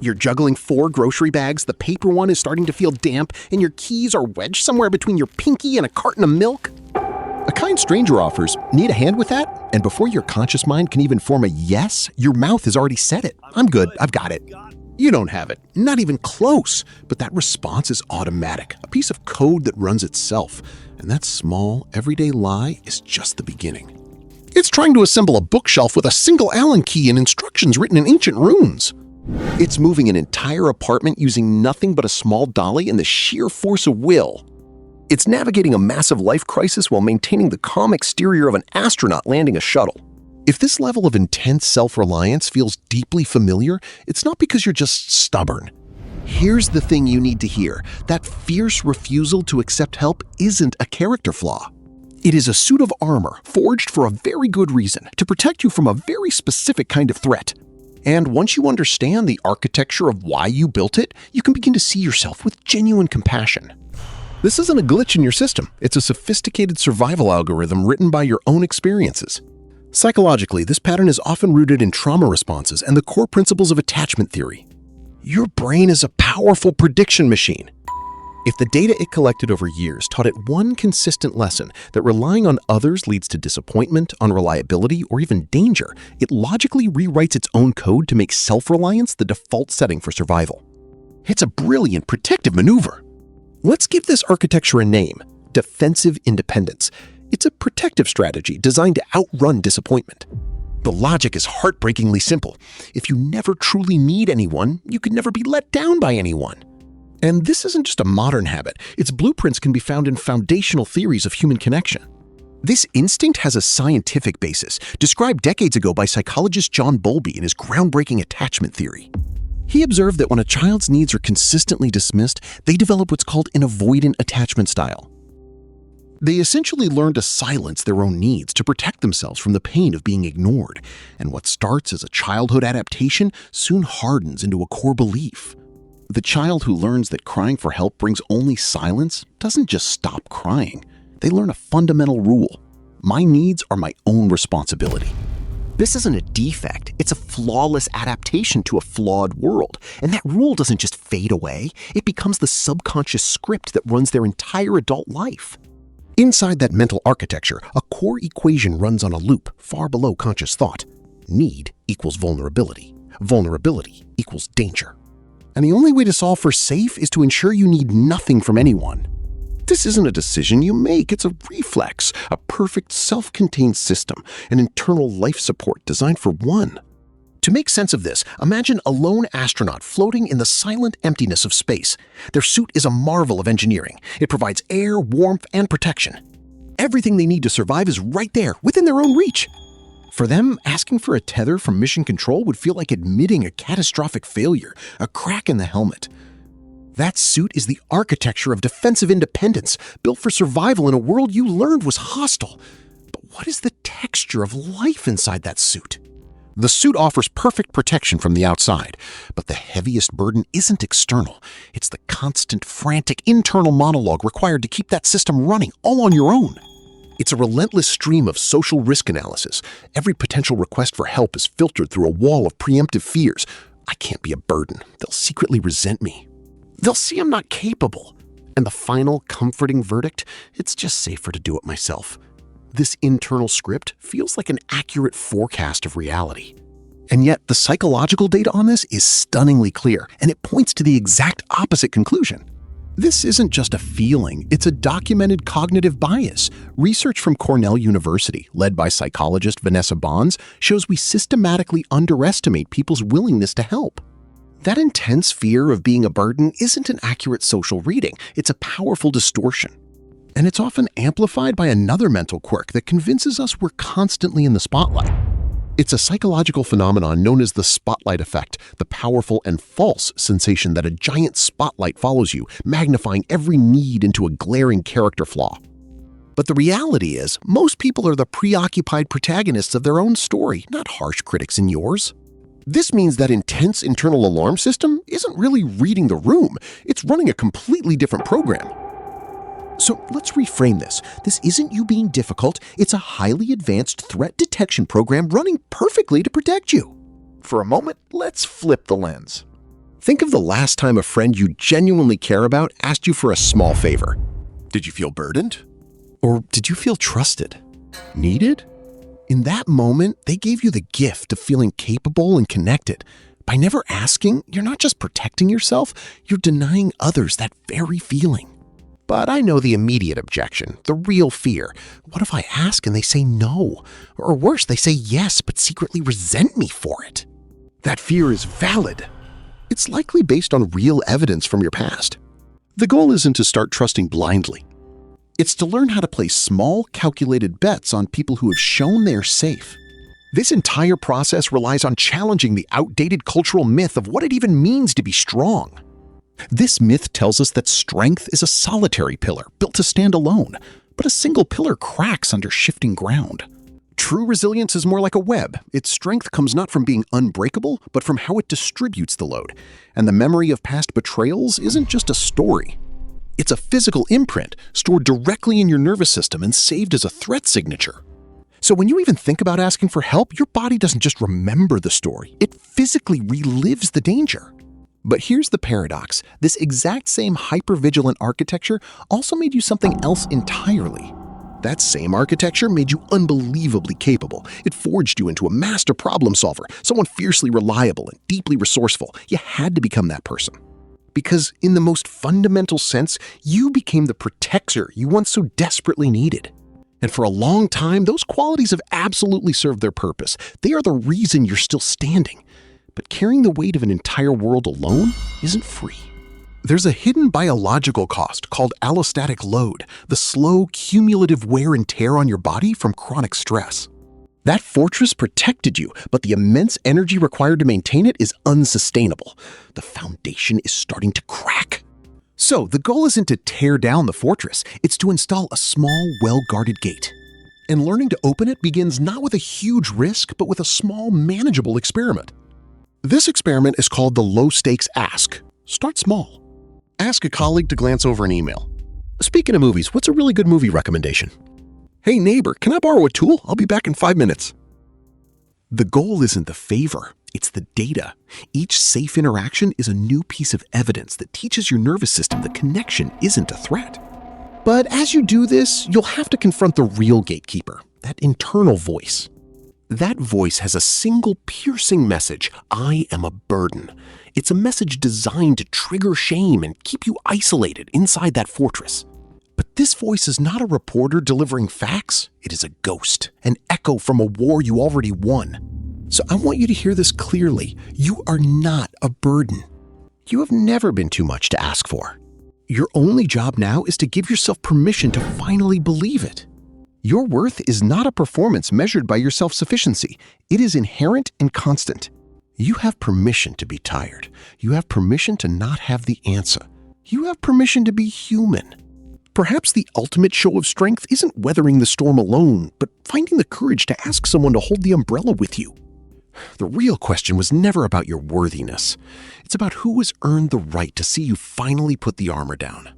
You're juggling 4 grocery bags, the paper one is starting to feel damp, and your keys are wedged somewhere between your pinky and a carton of milk. A kind stranger offers, "Need a hand with that?" And before your conscious mind can even form a yes, your mouth has already said it. "I'm good, I've got it." You don't have it, not even close, but that response is automatic, a piece of code that runs itself. And that small, everyday lie is just the beginning. It's trying to assemble a bookshelf with a single Allen key and instructions written in ancient runes. It's moving an entire apartment using nothing but a small dolly and the sheer force of will. It's navigating a massive life crisis while maintaining the calm exterior of an astronaut landing a shuttle. If this level of intense self-reliance feels deeply familiar, it's not because you're just stubborn. Here's the thing you need to hear. That fierce refusal to accept help isn't a character flaw. It is a suit of armor forged for a very good reason, to protect you from a very specific kind of threat. And once you understand the architecture of why you built it, you can begin to see yourself with genuine compassion. This isn't a glitch in your system. It's a sophisticated survival algorithm written by your own experiences. Psychologically, this pattern is often rooted in trauma responses and the core principles of attachment theory. Your brain is a powerful prediction machine. If the data it collected over years taught it one consistent lesson, that relying on others leads to disappointment, unreliability, or even danger, it logically rewrites its own code to make self-reliance the default setting for survival. It's a brilliant protective maneuver. Let's give this architecture a name: defensive independence. It's a protective strategy designed to outrun disappointment. The logic is heartbreakingly simple. If you never truly need anyone, you can never be let down by anyone. And this isn't just a modern habit. Its blueprints can be found in foundational theories of human connection. This instinct has a scientific basis, described decades ago by psychologist John Bowlby in his groundbreaking attachment theory. He observed that when a child's needs are consistently dismissed, they develop what's called an avoidant attachment style. They essentially learn to silence their own needs to protect themselves from the pain of being ignored. And what starts as a childhood adaptation soon hardens into a core belief. The child who learns that crying for help brings only silence doesn't just stop crying. They learn a fundamental rule: my needs are my own responsibility. This isn't a defect, it's a flawless adaptation to a flawed world. And that rule doesn't just fade away, it becomes the subconscious script that runs their entire adult life. Inside that mental architecture, a core equation runs on a loop far below conscious thought. Need equals vulnerability. Vulnerability equals danger. And the only way to solve for safe is to ensure you need nothing from anyone. This isn't a decision you make, it's a reflex, a perfect self-contained system, an internal life support designed for one. To make sense of this, imagine a lone astronaut floating in the silent emptiness of space. Their suit is a marvel of engineering. It provides air, warmth, and protection. Everything they need to survive is right there, within their own reach. For them, asking for a tether from mission control would feel like admitting a catastrophic failure, a crack in the helmet. That suit is the architecture of defensive independence, built for survival in a world you learned was hostile. But what is the texture of life inside that suit? The suit offers perfect protection from the outside, but the heaviest burden isn't external. It's the constant, frantic internal monologue required to keep that system running all on your own. It's a relentless stream of social risk analysis. Every potential request for help is filtered through a wall of preemptive fears. I can't be a burden. They'll secretly resent me. They'll see I'm not capable. And the final, comforting verdict, it's just safer to do it myself. This internal script feels like an accurate forecast of reality. And yet, the psychological data on this is stunningly clear, and it points to the exact opposite conclusion. This isn't just a feeling, it's a documented cognitive bias. Research from Cornell University, led by psychologist Vanessa Bonds, shows we systematically underestimate people's willingness to help. That intense fear of being a burden isn't an accurate social reading, it's a powerful distortion. And it's often amplified by another mental quirk that convinces us we're constantly in the spotlight. It's a psychological phenomenon known as the spotlight effect, the powerful and false sensation that a giant spotlight follows you, magnifying every need into a glaring character flaw. But the reality is, most people are the preoccupied protagonists of their own story, not harsh critics in yours. This means that intense internal alarm system isn't really reading the room, it's running a completely different program. So let's reframe this. This isn't you being difficult, it's a highly advanced threat detection program running perfectly to protect you. For a moment, let's flip the lens. Think of the last time a friend you genuinely care about asked you for a small favor. Did you feel burdened? Or did you feel trusted? Needed? In that moment, they gave you the gift of feeling capable and connected. By never asking, you're not just protecting yourself, you're denying others that very feeling. But I know the immediate objection, the real fear. What if I ask and they say no? Or worse, they say yes, but secretly resent me for it? That fear is valid. It's likely based on real evidence from your past. The goal isn't to start trusting blindly. It's to learn how to place small, calculated bets on people who have shown they're safe. This entire process relies on challenging the outdated cultural myth of what it even means to be strong. This myth tells us that strength is a solitary pillar built to stand alone, but a single pillar cracks under shifting ground. True resilience is more like a web. Its strength comes not from being unbreakable, but from how it distributes the load. And the memory of past betrayals isn't just a story. It's a physical imprint stored directly in your nervous system and saved as a threat signature. So when you even think about asking for help, your body doesn't just remember the story, it physically relives the danger. But here's the paradox. This exact same hypervigilant architecture also made you something else entirely. That same architecture made you unbelievably capable. It forged you into a master problem solver, someone fiercely reliable and deeply resourceful. You had to become that person. Because in the most fundamental sense, you became the protector you once so desperately needed. And for a long time, those qualities have absolutely served their purpose. They are the reason you're still standing. But carrying the weight of an entire world alone isn't free. There's a hidden biological cost called allostatic load, the slow, cumulative wear and tear on your body from chronic stress. That fortress protected you, but the immense energy required to maintain it is unsustainable. The foundation is starting to crack. So the goal isn't to tear down the fortress, it's to install a small, well-guarded gate. And learning to open it begins not with a huge risk, but with a small, manageable experiment. This experiment is called the low-stakes ask. Start small. Ask a colleague to glance over an email. Speaking of movies, what's a really good movie recommendation? Hey neighbor, can I borrow a tool? I'll be back in 5 minutes. The goal isn't the favor, it's the data. Each safe interaction is a new piece of evidence that teaches your nervous system the connection isn't a threat. But as you do this, you'll have to confront the real gatekeeper, that internal voice. That voice has a single piercing message: I am a burden. It's a message designed to trigger shame and keep you isolated inside that fortress. But this voice is not a reporter delivering facts. It is a ghost, an echo from a war you already won. So I want you to hear this clearly. You are not a burden. You have never been too much to ask for. Your only job now is to give yourself permission to finally believe it. Your worth is not a performance measured by your self-sufficiency. It is inherent and constant. You have permission to be tired. You have permission to not have the answer. You have permission to be human. Perhaps the ultimate show of strength isn't weathering the storm alone, but finding the courage to ask someone to hold the umbrella with you. The real question was never about your worthiness. It's about who has earned the right to see you finally put the armor down.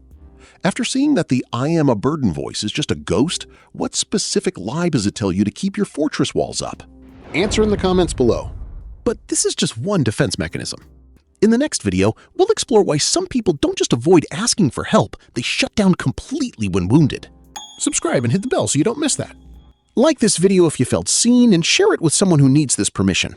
After seeing that the I am a burden voice is just a ghost, what specific lie does it tell you to keep your fortress walls up? Answer in the comments below. But this is just one defense mechanism. In the next video, we'll explore why some people don't just avoid asking for help, they shut down completely when wounded. Subscribe and hit the bell so you don't miss that. Like this video if you felt seen, and share it with someone who needs this permission.